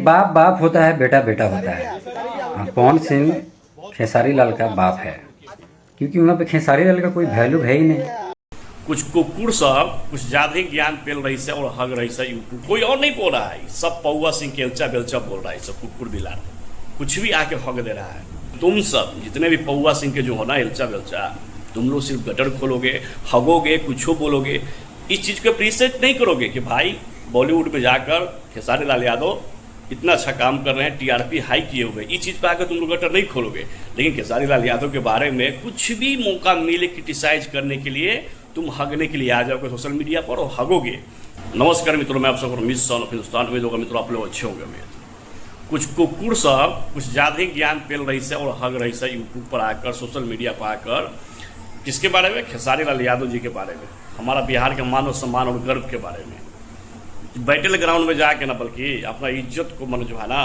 बाप बाप होता है, बेटा बेटा होता है। पवन सिंह खेसारी लाल का बाप है, क्योंकि वहाँ पे खेसारी लाल का कोई वैल्यू है ही नहीं। कुछ कुकुर सब कुछ ज्यादा ही ज्ञान पेल रही से और हग रही से यूट्यूब, कोई और नहीं बोल रहा है, सब पौवा सिंह के एलचा बेलचा बोल रहा है, सब कुकुर बिलार कुछ भी आके हग दे रहा है। तुम सब जितने भी पौवा सिंह के जो हो ना एलचा बेलचा, तुम लोग सिर्फ गटर खोलोगे, हगोगे, कुछ बोलोगे, इस चीज को अप्रिशिएट नहीं करोगे कि भाई बॉलीवुड में जाकर खेसारी लाल यादव इतना अच्छा काम कर रहे हैं, टीआरपी हाई किए हुए, इस चीज़ पर आकर तुम लोग गटर नहीं खोलोगे। लेकिन खेसारी लाल यादव के बारे में कुछ भी मौका मिले क्रिटिसाइज करने के लिए, तुम हगने के लिए आ जाओगे सोशल मीडिया पर और हगोगे। नमस्कार मित्रों, मैं आप सबको मिस सन ऑफ हिंदुस्तान में होगा। मित्रों आप लोग अच्छे होंगे। मैं कुछ कुकुर सब कुछ ज़्यादा ही ज्ञान पेल रही से और हग रही से यूट्यूब पर आकर, सोशल मीडिया पर आकर, किसके बारे में? खेसारी लाल यादव जी के बारे में, हमारा बिहार के मान और सम्मान और गर्व के बारे में। बैटल ग्राउंड में जाके ना, बल्कि अपना इज्जत को मन जो है ना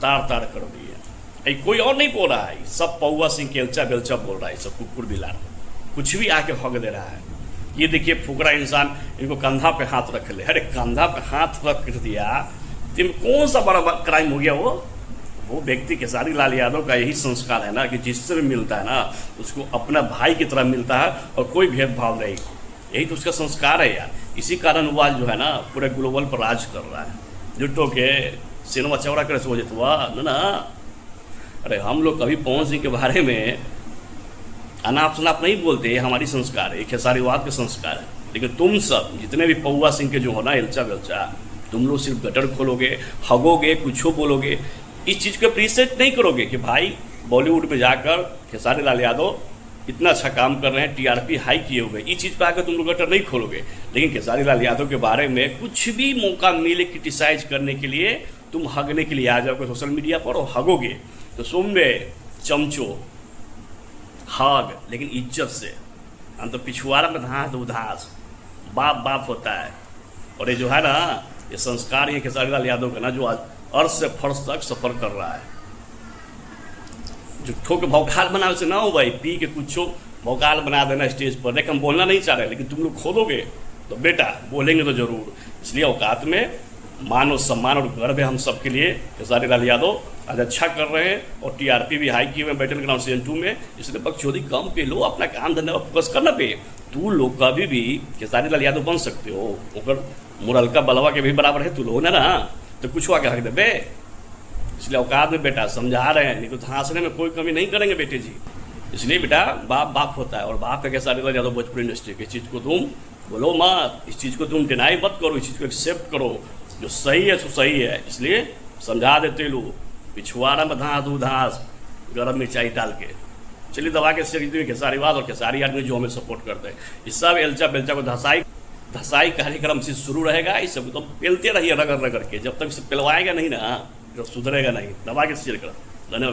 तार तार कर दिए। कोई और नहीं बोल रहा है, सब पौवा सिंह के एलचा बेलचा बोल रहा है, सब कुकुर बिलार कुछ भी आके हग दे रहा है। ये देखिए फुकरा इंसान, इनको कंधा पे हाथ रख ले। अरे कंधा पे हाथ रख दिया तो कौन सा बड़ा क्राइम हो गया? वो व्यक्ति खेसारी लाल यादव का यही संस्कार है ना कि जिससे भी मिलता है ना उसको अपना भाई की तरह मिलता है और कोई भेदभाव नहीं। यही तो उसका संस्कार है यार। इसी कारण वो आज जो है ना पूरे ग्लोबल पर राज कर रहा है। जुटो के सिनेमा चौड़ा करे सोचे तो ना। अरे हम लोग कभी पवन सिंह के बारे में अनाप शनाप नहीं बोलते, ये हमारी संस्कार है, खेसारीवाद के संस्कार है। लेकिन तुम सब जितने भी पौवा सिंह के जो हो ना एलचा बेलचा, तुम लोग सिर्फ गटर खोलोगे, हगोगे, कुछ बोलोगे, इस चीज़ को अप्रिशिएट नहीं करोगे कि भाई बॉलीवुड में जाकर खेसारी लाल यादव इतना अच्छा काम कर रहे हैं, टीआरपी हाई किए हुए, इस चीज़ पर आकर तुम लोग गटर नहीं खोलोगे। लेकिन खेसारी लाल यादव के बारे में कुछ भी मौका मिले क्रिटिसाइज करने के लिए, तुम हगने के लिए आ जाओगे सोशल मीडिया पर और हगोगे। तो सुन में चमचो हग, लेकिन इज्जत से। हम तो पिछुआरा में धास उदास बाप बाप होता है। और ये जो है ना ये संस्कार ये खेसारी लाल यादव का ना जो आज अर्थ से फर्श तक सफर कर रहा है। जो ठोक भौकाल बनाने से ना हो भाई, पी के कुछ भौकाल बना देना स्टेज पर। लेकिन हम बोलना नहीं चाह रहे, लेकिन तुम लोग खोदोगे तो बेटा बोलेंगे तो जरूर। इसलिए औकात में मान और सम्मान और गर्व है हम सबके लिए। खेसारी लाल यादव आज अच्छा कर रहे हैं और टीआरपी भी हाई किए हुए बैटल ग्राउंड सीजन 2 में। इसलिए बकचोदी कम पे लो, अपना काम धंधा पर फोकस करना पे। तू लोग कभी भी खेसारी लाल यादव बन सकते हो, ओकर मुरलका बलवा के भी बराबर है तू लोग ना, तो कुछ आगे हक देबे। इसलिए औकात में बेटा समझा रहे हैं, नहीं तो धांसने में कोई कमी नहीं करेंगे बेटे जी। इसलिए बेटा बाप बाप होता है और बाप है खेसारी लाल यादव भोजपुरी इंडस्ट्री की। इस चीज़ को तुम बोलो मत, इस चीज़ को तुम डिनाई मत करो, इस चीज़ को एक्सेप्ट करो। जो सही है सो सही है, इसलिए समझा देते लोग। पिछुआरा में धांस गरम मिर्चाई डाल के चलिए दबा के शेयर खेसारीवाद और खेसारी आदमी जो हमें सपोर्ट करते हैं। इस सब एलचा बेलचा को धसाई कार्यक्रम से शुरू रहेगा। इस सब तो पेलते रहिए रगड़ रगड़ के, जब तक इसे पिलवाएगा नहीं ना जब सुधरेगा नहीं। दबा के शेयर करो।